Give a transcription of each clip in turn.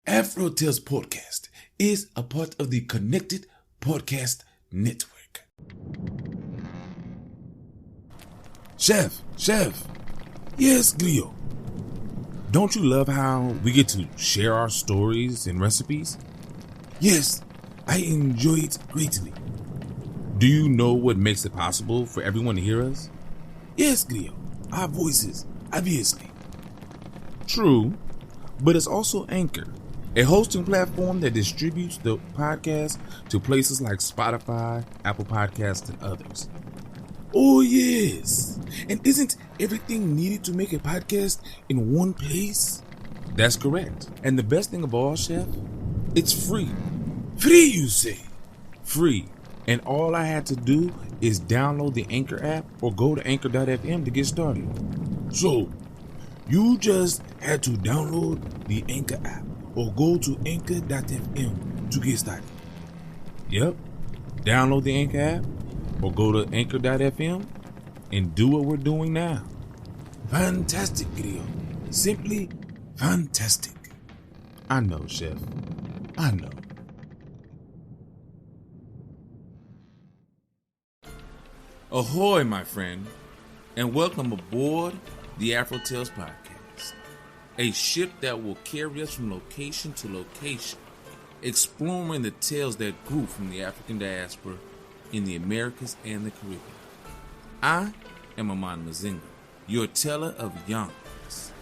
Tales Podcast is a part of the Connected Podcast Network. Chef. Yes, Cleo. Don't you love how we get to share our stories and recipes? Yes, I enjoy it greatly. Do you know what makes it possible for everyone to hear us? Yes, Cleo. Our voices, obviously. True, but it's also Anchor, a hosting platform that distributes the podcast to places like Spotify, Apple Podcasts, and others. Oh, yes. And isn't everything needed to make a podcast in one place? That's correct. And the best thing of all, Chef, it's free. Free, you say? Free. And all I had to do is download the Anchor app or go to anchor.fm to get started. So, you just had to download the Anchor app or go to anchor.fm to get started. Yep. Download the Anchor app or go to anchor.fm and do what we're doing now. Fantastic, Creole. Simply fantastic. I know, Chef. I know. Ahoy, my friend, and welcome aboard the AfroTales Podcast, a ship that will carry us from location to location, exploring the tales that grew from the African diaspora in the Americas and the Caribbean. I am Amon Mazinga, your teller of yarns.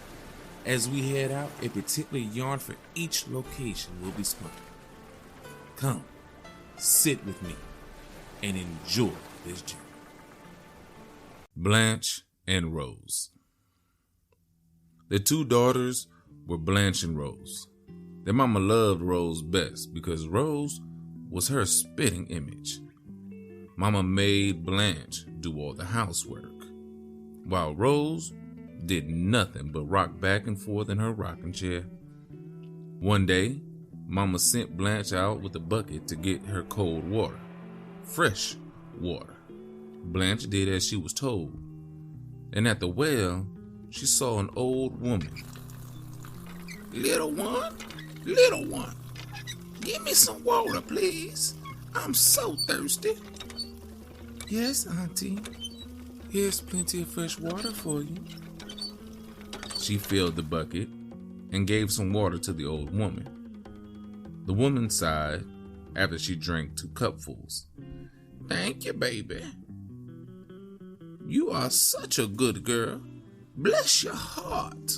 As we head out, a particular yarn for each location will be spun. Come, sit with me, and enjoy this journey. Blanche and Rose. The two daughters were Blanche and Rose. Their mama loved Rose best because Rose was her spitting image. Mama made Blanche do all the housework, while Rose did nothing but rock back and forth in her rocking chair. One day, Mama sent Blanche out with a bucket to get her cold water, fresh water. Blanche did as she was told, and at the well, she saw an old woman. Little one, give me some water, please. I'm so thirsty. Yes, Auntie. Here's plenty of fresh water for you. She filled the bucket and gave some water to the old woman. The woman sighed after she drank 2 cupfuls. Thank you, baby. You are such a good girl. Bless your heart.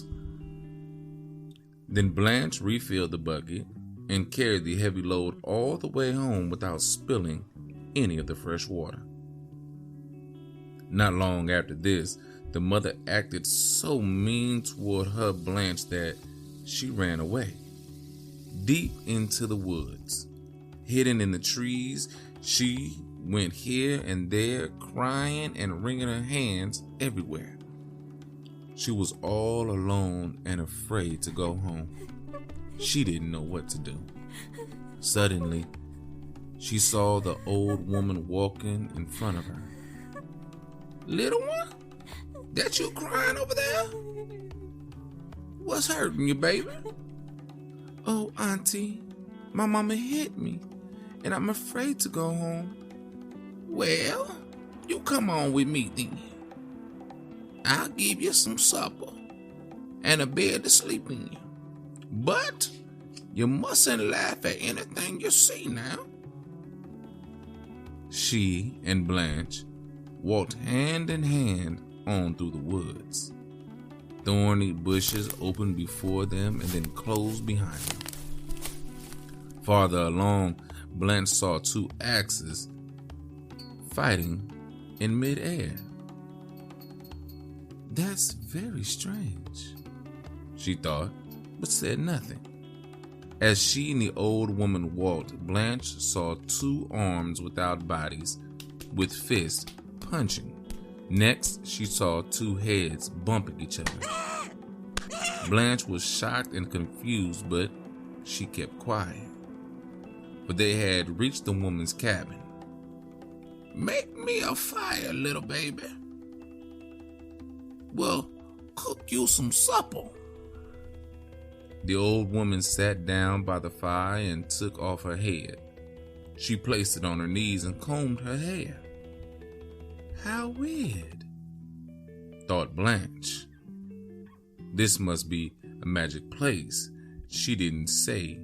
Then Blanche refilled the bucket and carried the heavy load all the way home without spilling any of the fresh water. Not long after this, the mother acted so mean toward her Blanche that she ran away, deep into the woods. Hidden in the trees, she went here and there, crying and wringing her hands everywhere. She was all alone and afraid to go home. She didn't know what to do. Suddenly, she saw the old woman walking in front of her. Little one, that you crying over there? What's hurting you, baby? Oh, Auntie, my mama hit me, and I'm afraid to go home. Well, you come on with me then. I'll give you some supper and a bed to sleep in. But you mustn't laugh at anything you see now. She and Blanche walked hand in hand on through the woods. Thorny bushes opened before them and then closed behind them. Farther along, Blanche saw 2 axes fighting in midair. That's very strange, she thought, but said nothing. As she and the old woman walked, Blanche saw 2 arms without bodies, with fists punching. Next, she saw 2 heads bumping each other. Blanche was shocked and confused, but she kept quiet. But they had reached the woman's cabin. Make me a fire, little baby. Well, cook you some supper. The old woman sat down by the fire and took off her head. She placed it on her knees and combed her hair. How weird, thought Blanche. This must be a magic place. She didn't say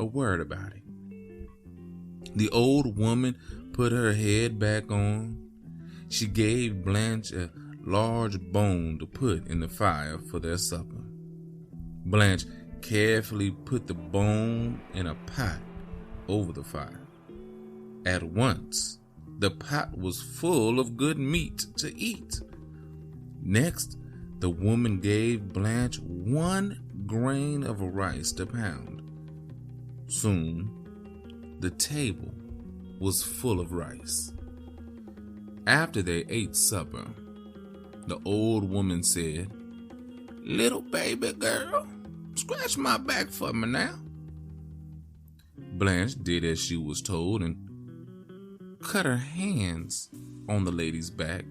a word about it. The old woman put her head back on. She gave Blanche a large bone to put in the fire for their supper. Blanche carefully put the bone in a pot over the fire. At once, the pot was full of good meat to eat. Next, the woman gave Blanche 1 grain of rice to pound. Soon, the table was full of rice. After they ate supper, the old woman said, "Little baby girl, scratch my back for me now." Blanche did as she was told and cut her hands on the lady's back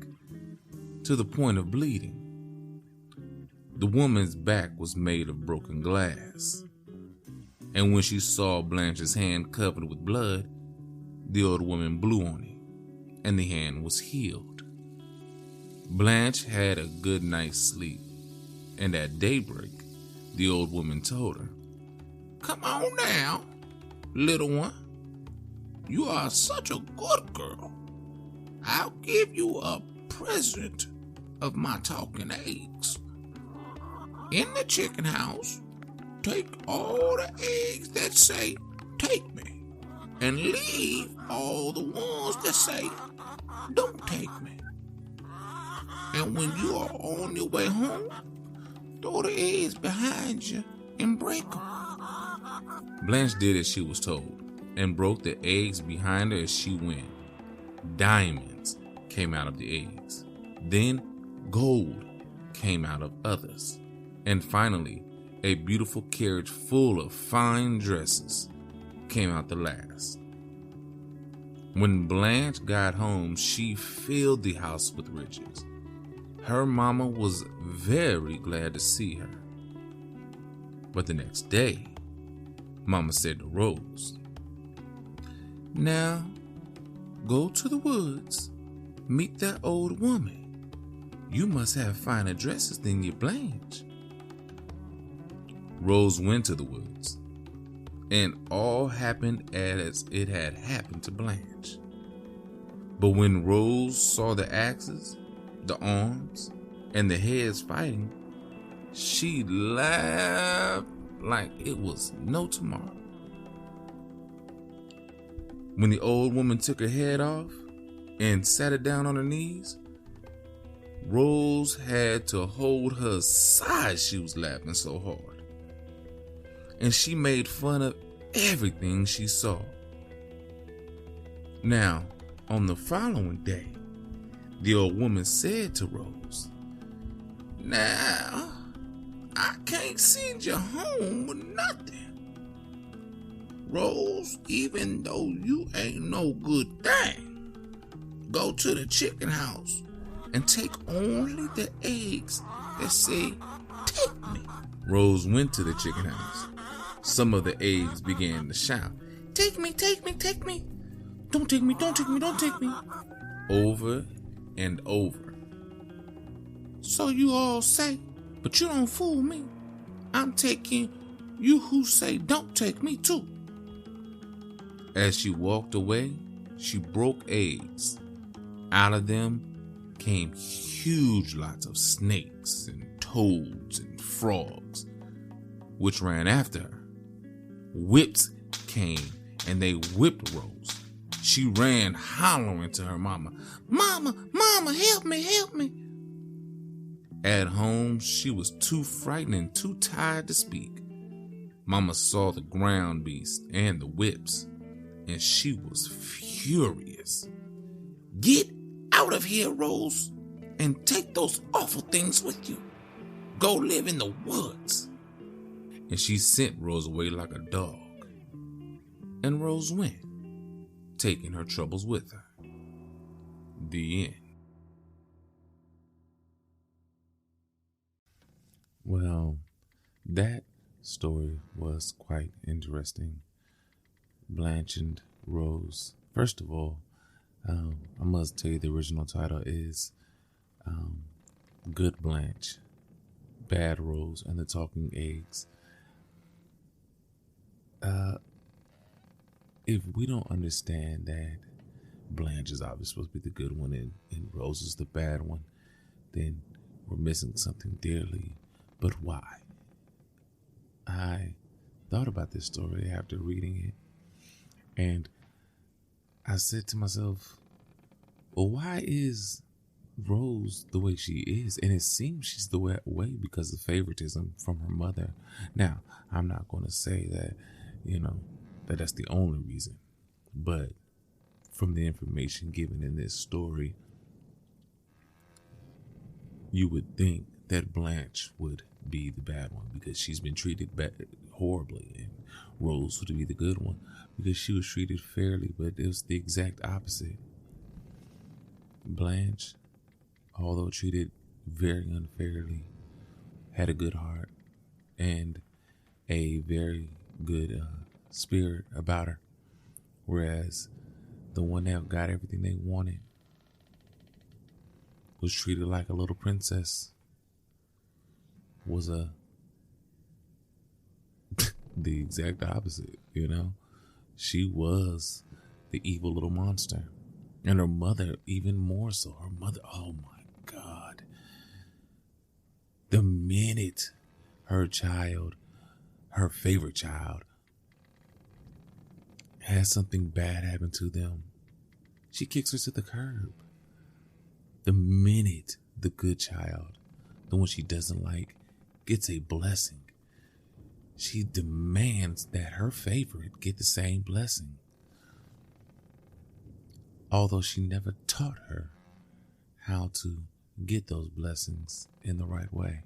to the point of bleeding. The woman's back was made of broken glass, and when she saw Blanche's hand covered with blood, the old woman blew on it, and the hand was healed. Blanche had a good night's sleep, and at daybreak, the old woman told her, "Come on now, little one. You are such a good girl. I'll give you a present of my talking eggs. In the chicken house, take all the eggs that say, 'Take me,' and leave all the ones that say, 'Don't take me.' And when you are on your way home, throw the eggs behind you and break them." Blanche did as she was told and broke the eggs behind her as she went. Diamonds came out of the eggs. Then gold came out of others. And finally, a beautiful carriage full of fine dresses came out the last. When Blanche got home, she filled the house with riches. Her mama was very glad to see her. But the next day, Mama said to Rose, "Now, go to the woods, meet that old woman. You must have finer dresses than your Blanche." Rose went to the woods, and all happened as it had happened to Blanche. But when Rose saw the axes, the arms, and the heads fighting, she laughed like it was no tomorrow. When the old woman took her head off and sat it down on her knees, Rose had to hold her side, she was laughing so hard. And she made fun of everything she saw. Now, on the following day, the old woman said to Rose, "Now, I can't send you home with nothing. Rose, even though you ain't no good thing, go to the chicken house and take only the eggs that say, 'Take me.'" Rose went to the chicken house. Some of the eggs began to shout, "Take me, take me, take me. Don't take me, don't take me, don't take me." Over and over. "So you all say, but you don't fool me. I'm taking you who say don't take me too." As she walked away, she broke eggs. Out of them came huge lots of snakes and toads and frogs, which ran after her. Whips came and they whipped Rose. She ran hollering to her mama, "Mama, mama, help me, help me." At home, she was too frightened and too tired to speak. Mama saw the ground beast and the whips, and she was furious. "Get out of here, Rose, and take those awful things with you. Go live in the woods." And she sent Rose away like a dog. And Rose went, taking her troubles with her. The end. Well, that story was quite interesting. Blanche and Rose. First of all, I must tell you the original title is Good Blanche, Bad Rose, and the Talking Eggs. If we don't understand that Blanche is obviously supposed to be the good one and Rose is the bad one, then we're missing something dearly. But why? I thought about this story after reading it, and I said to myself, well, why is Rose the way she is? And it seems she's the way because of favoritism from her mother. Now, I'm not going to say that, that's the only reason, but from the information given in this story, you would think that Blanche would be the bad one because she's been treated horribly, and Rose would be the good one because she was treated fairly, but it was the exact opposite. Blanche, although treated very unfairly, had a good heart and a very good spirit about her, whereas the one that got everything they wanted was treated like a little princess, was the exact opposite. She was the evil little monster, and her mother even more so. Her mother, oh my God, the minute her favorite child, has something bad happen to them, she kicks her to the curb. The minute the good child, the one she doesn't like, gets a blessing, she demands that her favorite get the same blessing, although she never taught her how to get those blessings in the right way.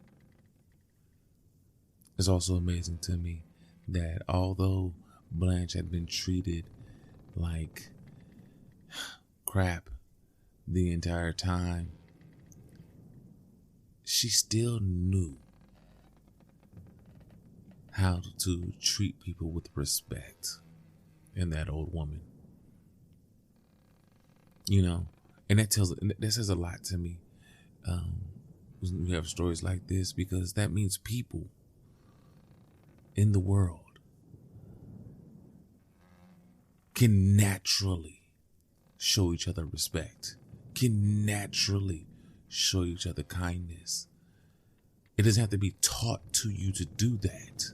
It's also amazing to me that although Blanche had been treated like crap the entire time, she still knew how to treat people with respect in that old woman. And that says a lot to me. When you have stories like this, because that means people in the world can naturally show each other respect, can naturally show each other kindness. It doesn't have to be taught to you to do that.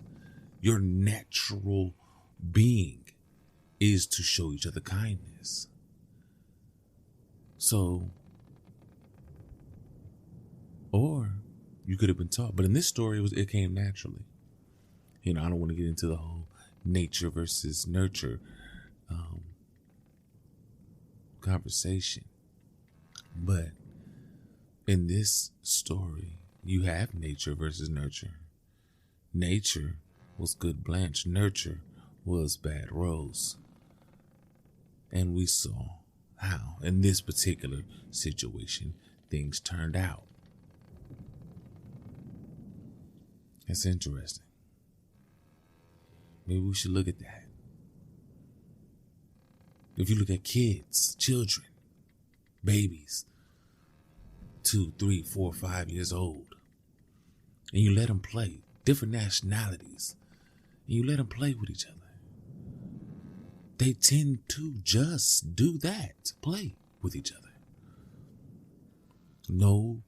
Your natural being is to show each other kindness. So, or you could have been taught, but in this story, it came naturally. I don't want to get into the whole nature versus nurture conversation, but in this story, you have nature versus nurture. Nature was good Blanche, nurture was bad Rose. And we saw how, in this particular situation, things turned out. That's interesting. Maybe we should look at that. If you look at kids, children, babies, 2, 3, 4, 5 years old, and you let them play, different nationalities, and you let them play with each other, they tend to just do that, play with each other. No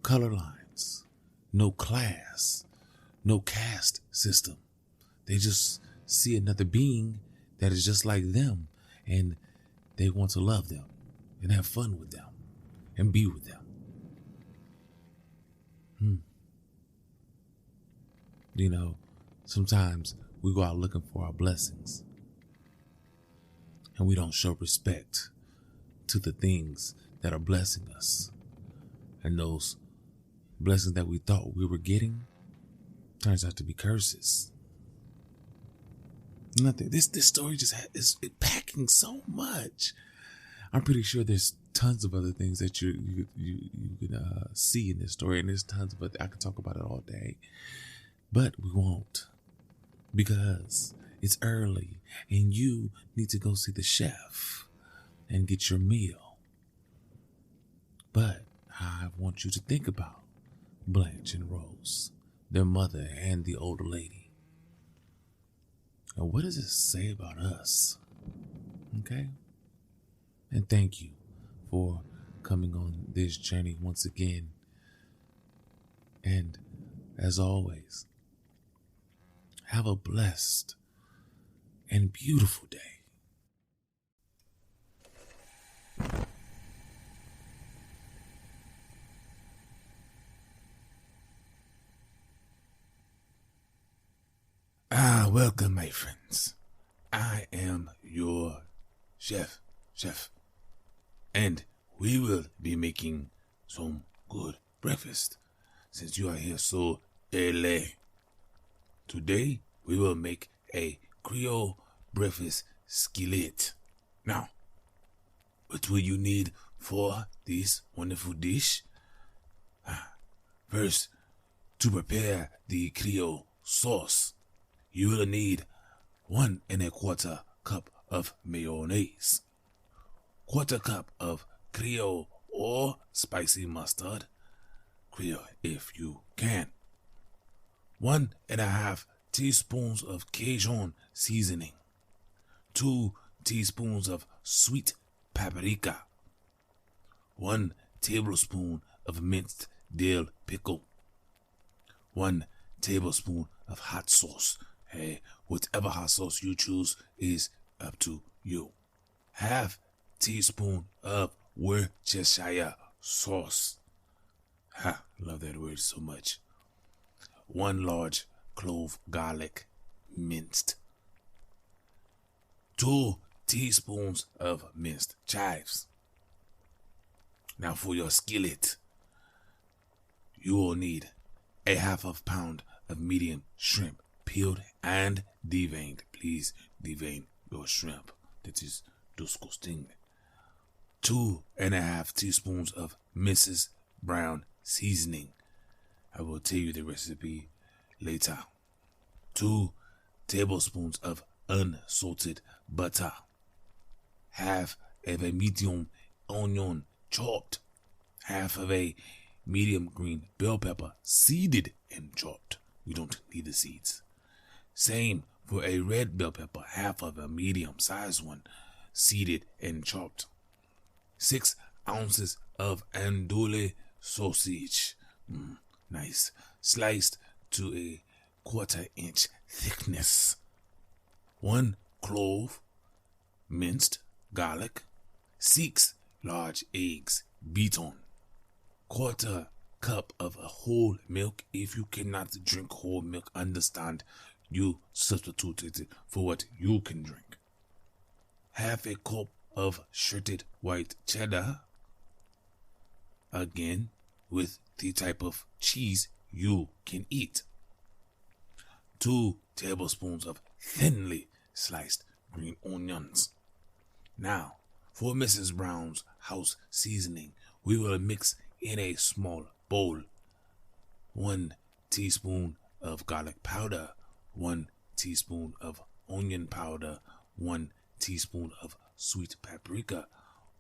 color lines, no class, no caste system. They just see another being that is just like them, and they want to love them and have fun with them and be with them. Sometimes we go out looking for our blessings, and we don't show respect to the things that are blessing us. And those blessings that we thought we were getting turns out to be curses. Nothing. This story just is packing so much. I'm pretty sure there's tons of other things that you can see in this story, and there's tons of other. I could talk about it all day. But we won't, because it's early and you need to go see the chef and get your meal. But I want you to think about Blanche and Rose, their mother and the older lady. And what does it say about us? Okay? And thank you for coming on this journey once again. And as always, have a blessed and beautiful day. Welcome, my friends. I am your chef, and we will be making some good breakfast since you are here so early. Today, we will make a Creole Breakfast Skillet. Now, what will you need for this wonderful dish? First, to prepare the Creole sauce, you will need 1¼ cup of mayonnaise, 1/4 cup of Creole or spicy mustard, Creole if you can, 1½ teaspoons of Cajun seasoning, 2 teaspoons of sweet paprika, 1 tablespoon of minced dill pickle, 1 tablespoon of hot sauce. Hey, whatever hot sauce you choose is up to you. 1/2 teaspoon of Worcestershire sauce. Love that word so much. 1 large clove garlic, minced. 2 teaspoons of minced chives. Now for your skillet, you will need 1/2 pound of medium shrimp, peeled and deveined. Please devein your shrimp. That is disgusting. 2½ teaspoons of Mrs. Brown seasoning. I will tell you the recipe later. 2 tablespoons of unsalted butter. 1/2 of a medium onion chopped. 1/2 of a medium green bell pepper seeded and chopped. We don't need the seeds. Same for a red bell pepper, 1/2 of a medium sized one, seeded and chopped. 6 ounces of andouille sausage, nice, sliced to a 1/4 inch thickness. 1 clove, minced garlic. 6 large eggs, beaten. 1/4 cup of whole milk. If you cannot drink whole milk, understand, you substitute it for what you can drink. 1/2 cup of shredded white cheddar, again with the type of cheese you can eat. 2 tablespoons of thinly sliced green onions. Now, for Mrs. Brown's house seasoning, we will mix in a small bowl 1 teaspoon of garlic powder, 1 teaspoon of onion powder, 1 teaspoon of sweet paprika,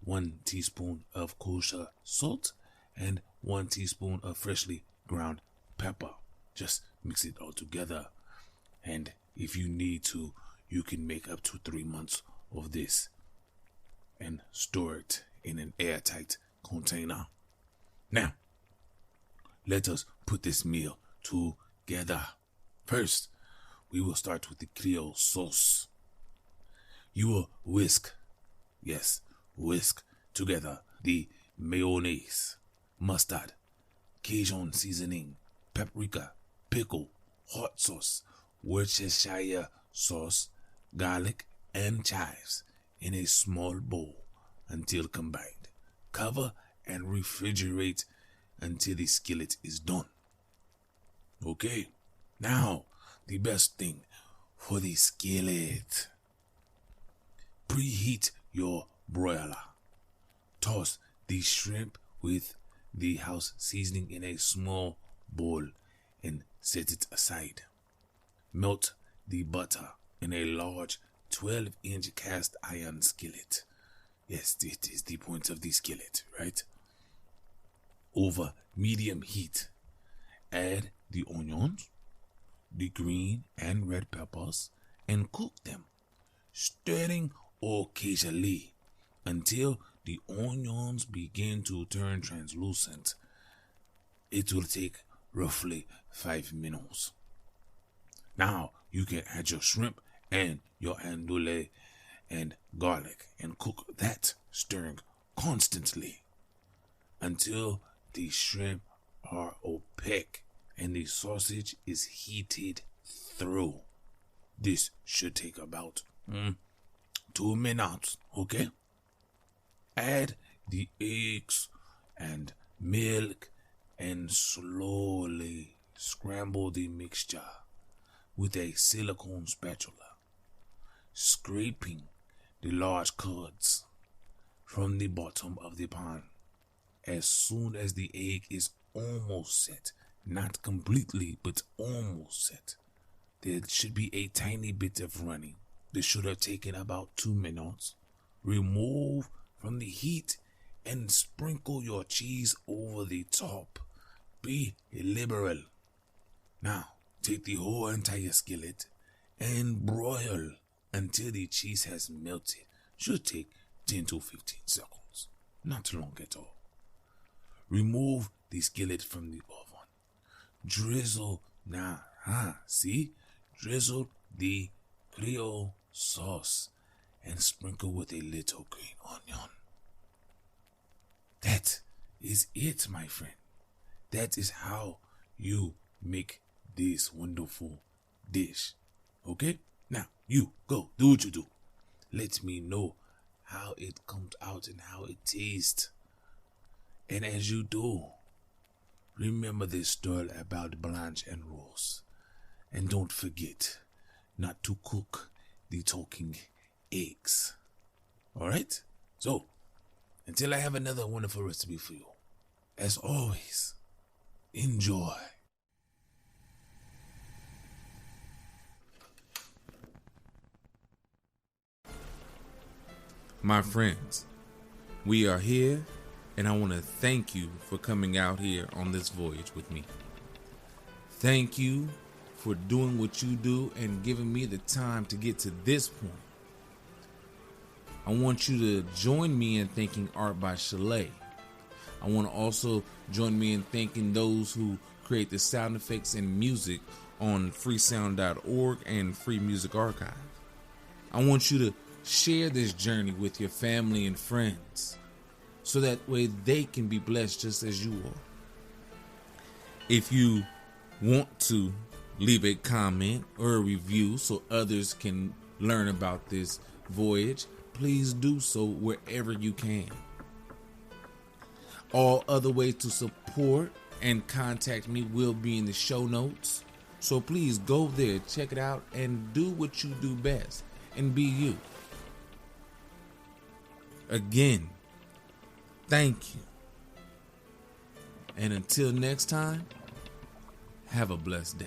1 teaspoon of kosher salt, and 1 teaspoon of freshly ground pepper. Just mix it all together. And if you need to, you can make up to 3 months of this and store it in an airtight container. Now, let us put this meal together. First, we will start with the Creole sauce. You will whisk together the mayonnaise, mustard, Cajun seasoning, paprika, pickle, hot sauce, Worcestershire sauce, garlic, and chives in a small bowl until combined. Cover and refrigerate until the skillet is done. Okay, now the best thing for the skillet. Preheat your broiler. Toss the shrimp with the house seasoning in a small bowl and set it aside. Melt the butter in a large 12-inch cast iron skillet. Yes, it is the point of the skillet, right? Over medium heat. Add the onions, the green and red peppers, and cook them, stirring occasionally until the onions begin to turn translucent. It will take roughly 5 minutes. Now you can add your shrimp and your andouille and garlic and cook that, stirring constantly until the shrimp are opaque and the sausage is heated through. This should take about 2 minutes, okay? Add the eggs and milk and slowly scramble the mixture with a silicone spatula, scraping the large curds from the bottom of the pan. As soon as the egg is almost set, not completely, but almost set, there should be a tiny bit of running. This should have taken about 2 minutes. Remove from the heat and sprinkle your cheese over the top. Be liberal. Now, take the whole entire skillet and broil until the cheese has melted. Should take 10 to 15 seconds. Not long at all. Remove the skillet from the oven. Drizzle drizzle the Creole sauce and sprinkle with a little green onion. That is it, my friend. That is how you make this wonderful dish. Okay? Now, you go do what you do. Let me know how it comes out and how it tastes. And as you do, remember this story about Blanche and Rose. And don't forget not to cook the talking eggs. Alright? So, until I have another wonderful recipe for you, as always, enjoy. My friends, we are here, and I want to thank you for coming out here on this voyage with me. Thank you for doing what you do and giving me the time to get to this point. I want you to join me in thanking Art by Chalet. I want to also join me in thanking those who create the sound effects and music on freesound.org and Free Music Archive. I want you to share this journey with your family and friends so that way they can be blessed just as you are. If you want to leave a comment or a review so others can learn about this voyage, please do so wherever you can. All other ways to support and contact me will be in the show notes. So please go there, check it out, and do what you do best and be you. Again, thank you. And until next time, have a blessed day.